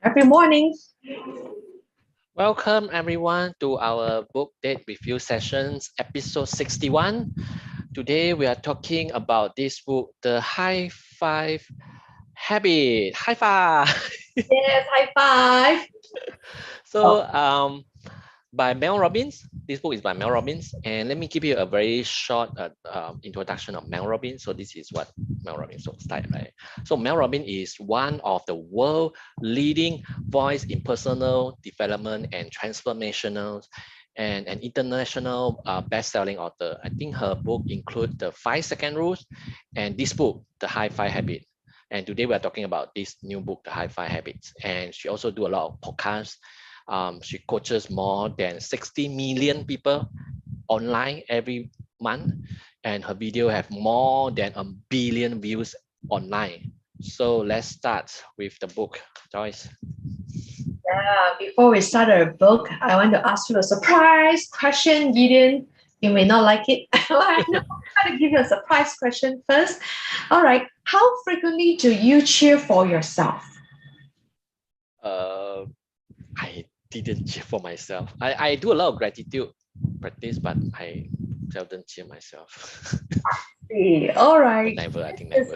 Happy morning. Welcome everyone to our book date review sessions, episode 61. Today we are talking about this book, The High Five Habit. High five! Yes, high five. so, by Mel Robbins. This book is by Mel Robbins, and let me give you a very short introduction of Mel Robbins. So this is what Mel Robbins looks like, right? So Mel Robbins is one of the world leading voice in personal development and transformational, and an international best-selling author. I think her book include the 5 Second Rules, and this book, The High Five Habit. And today we are talking about this new book, The High Five Habits. And she also do a lot of podcasts. She coaches more than 60 million people online every month, and her video have more than 1 billion views online. So let's start with the book, Joyce. Yeah, before we start our book, I want to ask you a surprise question, Gideon. You may not like it. I know. I'm going to give you a surprise question first. All right. How frequently do you cheer for yourself? Uh, I didn't cheer for myself. I do a lot of gratitude practice, but I seldom cheer myself. All right. Never, I think never.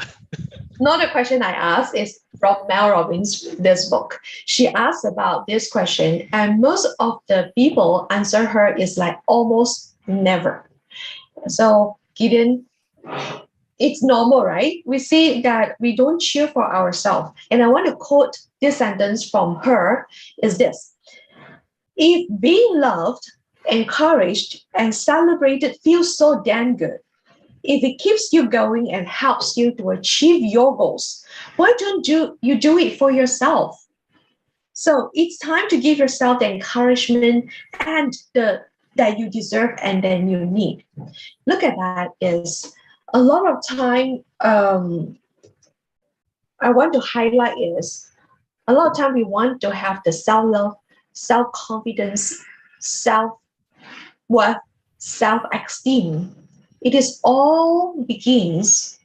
Not a question I asked, is from Mel Robbins, this book. She asked about this question, and most of the people answer her is like almost never. So, Gideon, it's normal, right? We see that we don't cheer for ourselves. And I want to quote this sentence from her is this: if being loved, encouraged, and celebrated feels so damn good, if it keeps you going and helps you to achieve your goals, why don't you do it for yourself? So it's time to give yourself the encouragement and the that you deserve and then you need. Look at that is a lot of time. I want to highlight is a lot of time we want to have the self love, self confidence, self worth, self esteem. It is all begins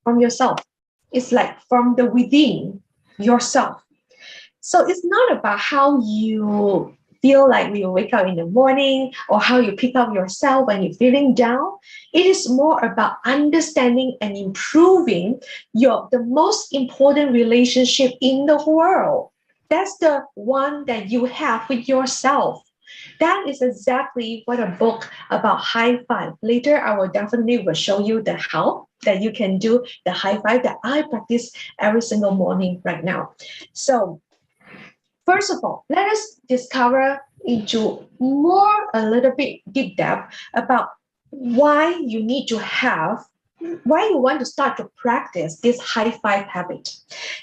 from yourself. It's like from the within yourself. So it's not about how you feel like when you wake up in the morning or how you pick up yourself when you're feeling down. It is more about understanding and improving your the most important relationship in the world. That's the one that you have with yourself. That is exactly what a book about high five. Later, I will definitely will show you the how that you can do the high five that I practice every single morning right now. So first of all, let us discover into more a little bit deep depth about why you need to have why you want to start to practice this high five habit.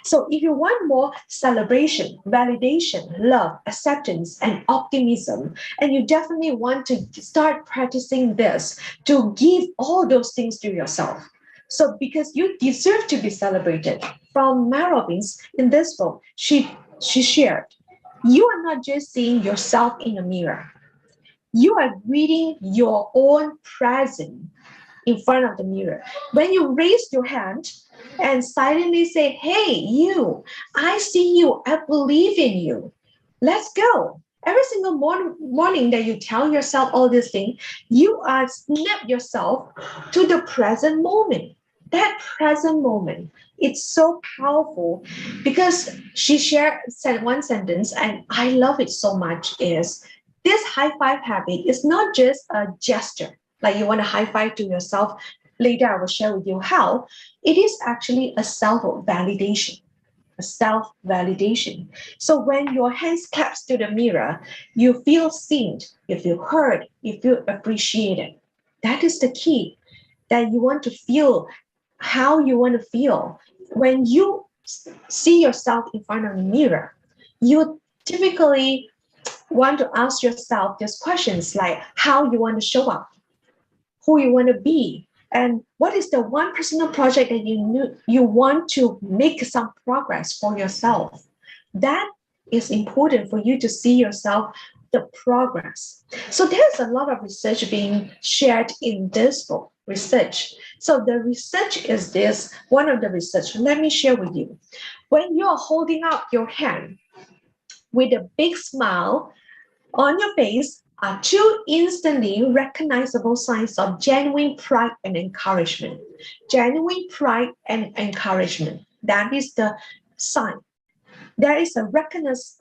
So if you want more celebration, validation, love, acceptance, and optimism, and you definitely want to start practicing this to give all those things to yourself. So because you deserve to be celebrated. From Mel Robbins in this book, she shared, you are not just seeing yourself in a mirror. You are reading your own present in front of the mirror. When you raise your hand and silently say, hey, you, I see you, I believe in you. Let's go. Every single morning that you tell yourself all these things, you are snap yourself to the present moment. That present moment, it's so powerful because she shared said one sentence, and I love it so much. Is this high five habit is not just a gesture, like you want to high five to yourself. Later, I will share with you how it is actually a self validation. A self validation. So when your hands claps to the mirror, you feel seen, you feel heard, you feel appreciated. That is the key that you want to feel how you want to feel. When you see yourself in front of the mirror, you typically want to ask yourself these questions like how you want to show up, who you want to be, and what is the one personal project that you want to make some progress for yourself. That is important for you to see yourself the progress. So there's a lot of research being shared in this book, research. So the research is this, one of the research, let me share with you. When you're holding up your hand with a big smile on your face are two instantly recognizable signs of genuine pride and encouragement. Genuine pride and encouragement. That is the sign. There is a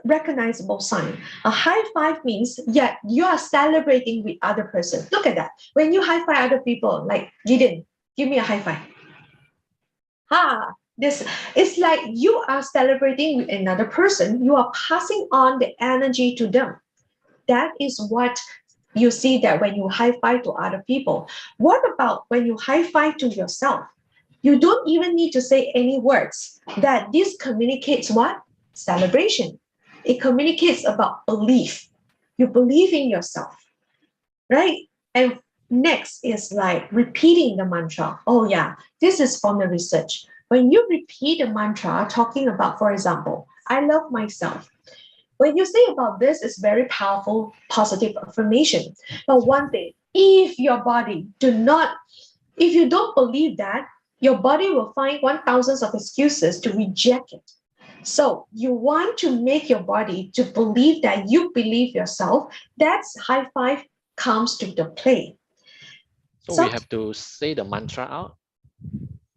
recognizable sign. A high five means, yeah, you are celebrating with other person. Look at that. When you high five other people, like Gideon, give me a high five. Ha! This it's like you are celebrating with another person. You are passing on the energy to them. That is what you see that when you high five to other people. What about when you high five to yourself? You don't even need to say any words. That this communicates what? Celebration. It communicates about belief. You believe in yourself, right? And next is like repeating the mantra. Oh, yeah, this is from the research. When you repeat a mantra, talking about, for example, I love myself. When you say about this, it's very powerful, positive affirmation. But one thing, if your body do not, if you don't believe that, your body will find 1,000 of excuses to reject it. So you want to make your body to believe that you believe yourself. That's high five comes to the play. So So we have to say the mantra out.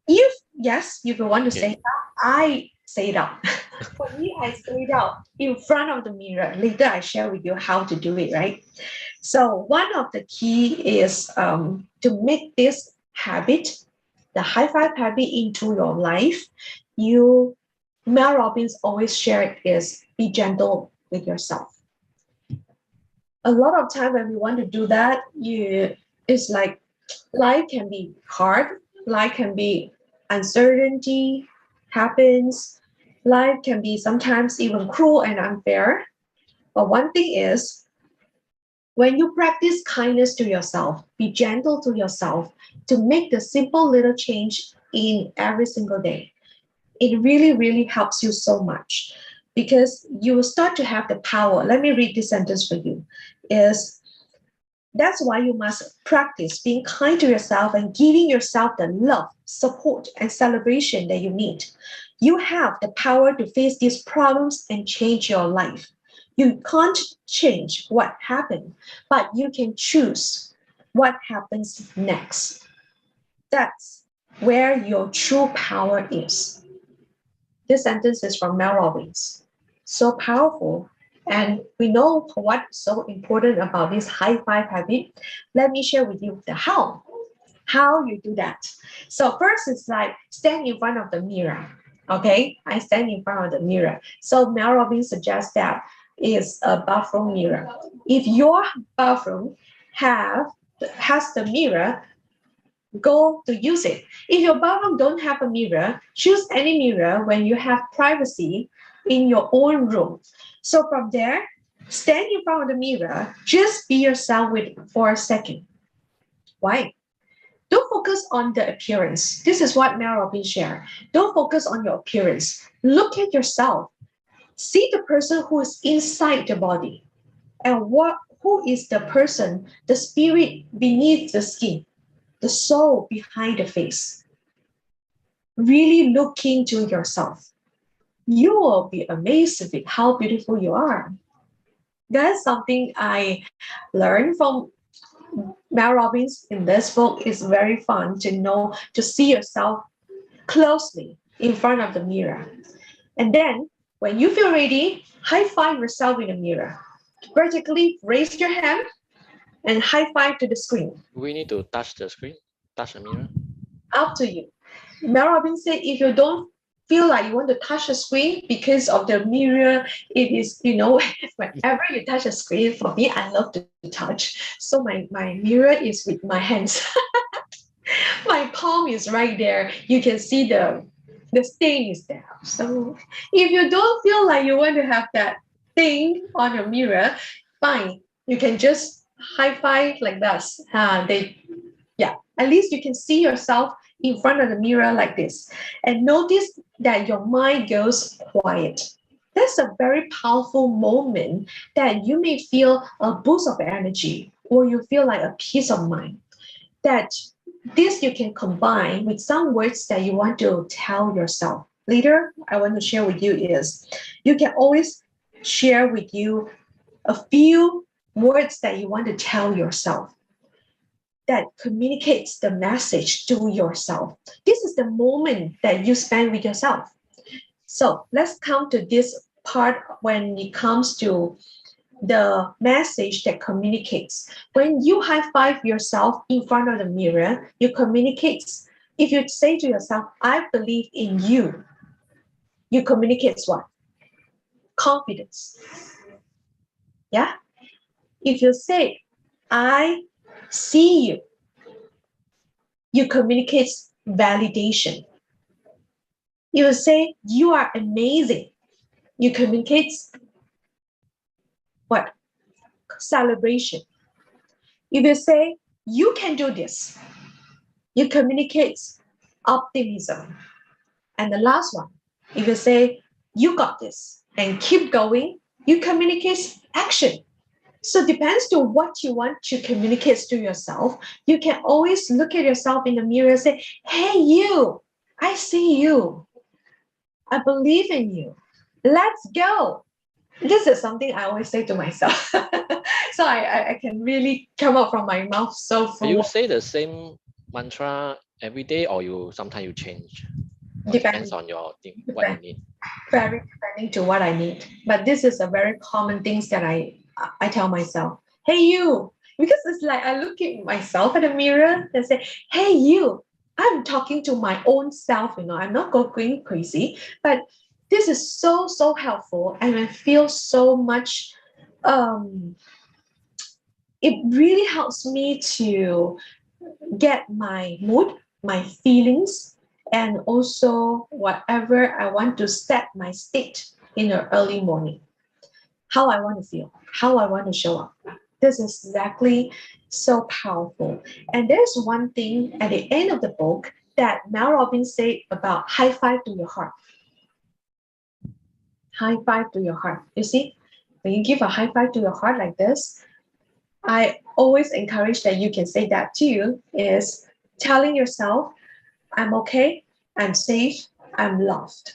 if yes, if you want to Okay. say that, I say it out. For me, I say it out in front of the mirror. Later, I share with you how to do it, right? So one of the key is to make this habit, the high five habit, into your life. You, Mel Robbins always shared is be gentle with yourself. A lot of time when we want to do that, it's like life can be hard, life can be uncertainty happens, life can be sometimes even cruel and unfair. But one thing is, when you practice kindness to yourself, be gentle to yourself to make the simple little change in every single day. It really, really helps you so much because you will start to have the power. Let me read this sentence for you. Is that's why you must practice being kind to yourself and giving yourself the love, support, and celebration that you need. You have the power to face these problems and change your life. You can't change what happened, but you can choose what happens next. That's where your true power is. This sentence is from Mel Robbins. So powerful. And we know what's so important about this high five habit. Let me share with you the how you do that. So first it's like stand in front of the mirror. Okay, I stand in front of the mirror. So Mel Robbins suggests that is a bathroom mirror. If your bathroom have has the mirror, go to use it. If your bathroom don't have a mirror, choose any mirror when you have privacy in your own room. So from there, stand in front of the mirror, just be yourself with for a second. Why? Don't focus on the appearance. This is what Mel Robbins shared. Don't focus on your appearance. Look at yourself. See the person who is inside the body and who is the person, the spirit beneath the skin, the soul behind the face. Really look into yourself. You will be amazed with how beautiful you are. That's something I learned from Mel Robbins in this book. Is very fun to know, to see yourself closely in front of the mirror. And then when you feel ready, high five yourself in the mirror. Vertically raise your hand and high five to the screen. We need to touch the screen, touch the mirror. Up to you. Mel Robbins said if you don't feel like you want to touch the screen because of the mirror, it is, whenever you touch a screen, for me, I love to touch. So my mirror is with my hands. My palm is right there. You can see the stain is there. So if you don't feel like you want to have that thing on your mirror, fine. You can just high five like this. At least you can see yourself in front of the mirror like this. And notice that your mind goes quiet. That's a very powerful moment that you may feel a boost of energy or you feel like a peace of mind. That this you can combine with some words that you want to tell yourself. later I want to share with you is you can always share with you a few words that you want to tell yourself that communicates the message to yourself. This is the moment that you spend with yourself. So let's come to this part when it comes to the message that communicates. When you high five yourself in front of the mirror, you communicate. If you say to yourself, I believe in you, you communicate what? Confidence. Yeah. If you say, I see you, you communicate validation. You say, you are amazing, you communicate what? Celebration. If you say, you can do this, you communicate optimism. And the last one, if you say, you got this and keep going, you communicate action. So depends to what you want to communicate to yourself. You can always look at yourself in the mirror and say, hey, you, I see you. I believe in you. Let's go. This is something I always say to myself. So I can really come out from my mouth so Do you full. say the same mantra every day, or sometimes you change? Or depends on what you need. Very depending to what I need. But this is a very common things that I tell myself. Hey you, because it's like I look at myself at the mirror and say, hey you, I'm talking to my own self, I'm not going crazy, but this is so helpful, and I feel so much it really helps me to get my mood, my feelings, and also whatever I want to set my state in the early morning. How I want to feel, how I want to show up. This is exactly so powerful. And there's one thing at the end of the book that Mel Robbins said about high five to your heart. High five to your heart. You see, when you give a high five to your heart like this, I always encourage that you can say that too, is telling yourself, I'm okay, I'm safe, I'm loved.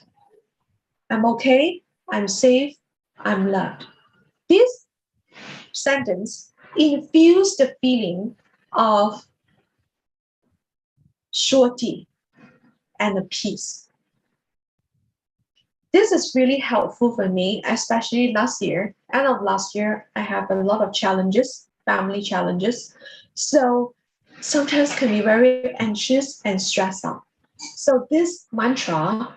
I'm okay, I'm safe, I'm loved. This sentence infuse the feeling of surety and a peace. This is really helpful for me, especially last year. End of last year, I have a lot of challenges, family challenges. So sometimes can be very anxious and stressed out. So this mantra,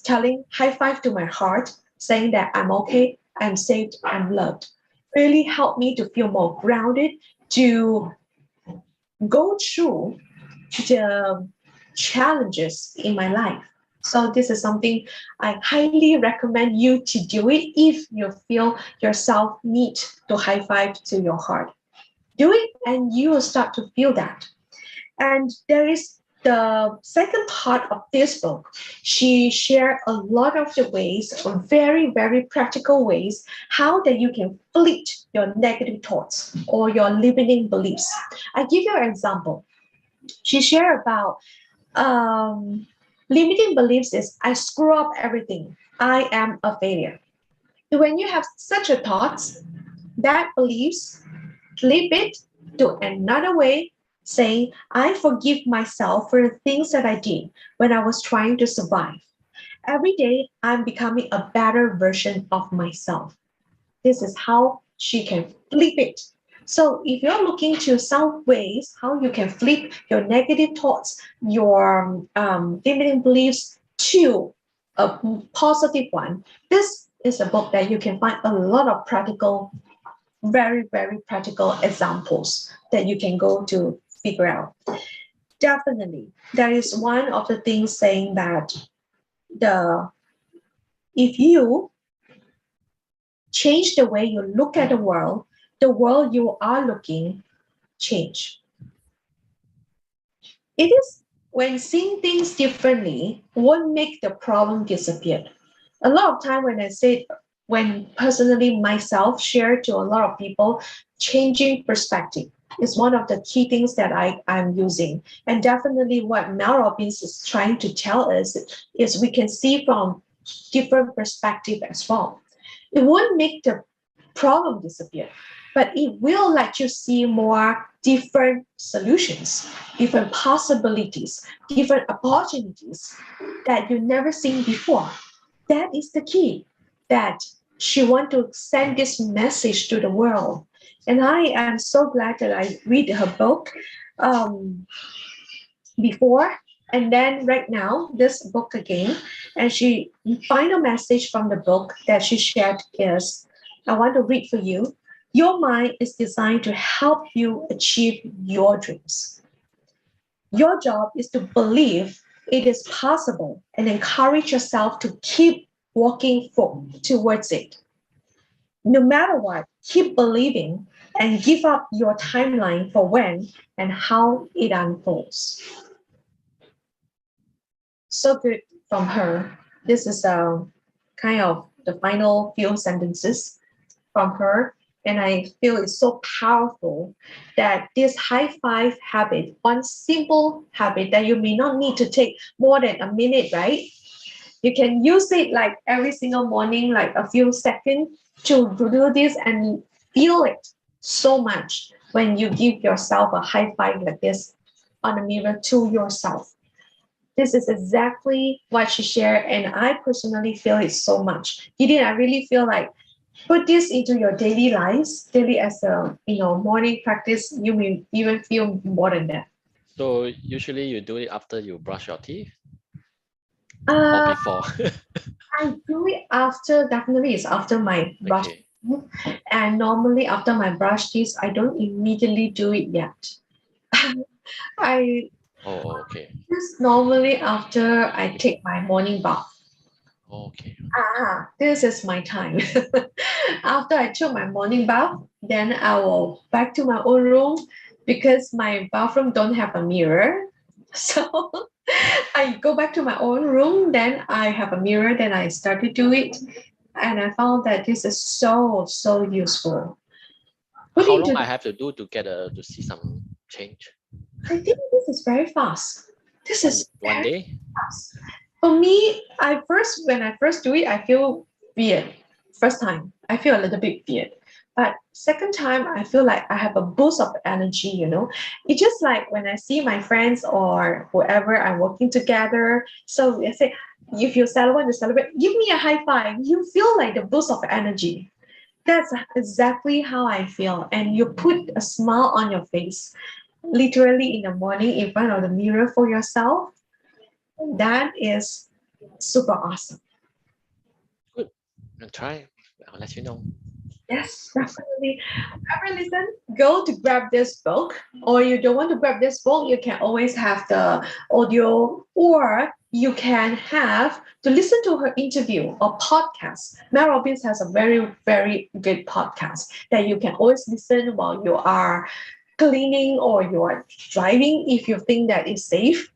telling high five to my heart, saying that I'm okay, I'm safe, I'm loved, really helped me to feel more grounded, to go through the challenges in my life. So this is something I highly recommend you to do it if you feel yourself need to high five to your heart. Do it and you will start to feel that. And there is the second part of this book. She shared a lot of the ways, or very practical ways, how that you can flip your negative thoughts or your limiting beliefs. I give you an example. She shared about limiting beliefs is I screw up everything. I am a failure. When you have such a thoughts, that beliefs, flip it to another way, saying, I forgive myself for the things that I did when I was trying to survive. Every day, I'm becoming a better version of myself. This is how she can flip it. So if you're looking to some ways how you can flip your negative thoughts, your limiting beliefs to a positive one, this is a book that you can find a lot of practical, very practical examples that you can go to figure out. Definitely, there is one of the things saying that if you change the way you look at the world you are looking change. It is when seeing things differently won't make the problem disappear. A lot of time when personally myself share to a lot of people, changing perspective. is one of the key things that I'm using. And definitely what Mel Robbins is trying to tell us is we can see from different perspective as well. It won't make the problem disappear, but it will let you see more different solutions, different possibilities, different opportunities that you never seen before. That is the key, that she want to send this message to the world. And I am so glad that I read her book um, before and then right now this book again. And she final message from the book that she shared is, I want to read for you. Your mind is designed to help you achieve your dreams. Your job is to believe it is possible and encourage yourself to keep walking towards it. No matter what, keep believing and give up your timeline for when and how it unfolds. So good from her. This is kind of the final few sentences from her. And I feel it's so powerful that this high five habit, one simple habit that you may not need to take more than a minute, right? You can use it like every single morning, like a few seconds to do this and feel it so much when you give yourself a high five like this on the mirror to yourself. This is exactly what she shared, and I personally feel it so much. Gideon, I really feel like put this into your daily lives, daily as a morning practice. You may even feel more than that. So usually you do it after you brush your teeth or Uh, before? I do it after, definitely it's after my brush Okay. teeth. And normally after my brush teeth, I don't immediately do it yet. I Okay. just normally after I take my morning bath. Okay. This is my time. After I took my morning bath, then I will back to my own room because my bathroom don't have a mirror. So I go back to my own room, then I have a mirror, then I start to do it. And I found that this is so, so useful. Put How long into, I have to do to get to see some change? I think this is very fast. This One is one very day? fast. For me, when I first do it, I feel weird. First time, I feel a little bit weird. But second time, I feel like I have a boost of energy. It's just like when I see my friends or whoever I'm working together. So I say, if you want to celebrate, give me a high five. You feel like the boost of energy. That's exactly how I feel. And you put a smile on your face, literally in the morning in front of the mirror for yourself. That is super awesome. Good. I'll try. I'll let you know. Yes, definitely. Whoever listen, go to grab this book, or you don't want to grab this book, you can always have the audio, or you can have to listen to her interview or podcast. Mel Robbins has a very, very good podcast that you can always listen while you are cleaning or you are driving if you think that is safe.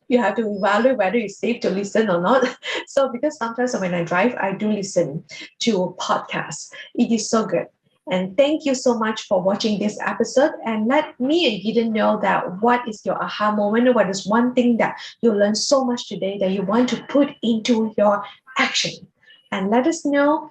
You have to evaluate whether it's safe to listen or not. So because sometimes when I drive, I do listen to podcasts. It is so good. And thank you so much for watching this episode. And let me and Gideon know that what is your aha moment? What is one thing that you learned so much today that you want to put into your action? And let us know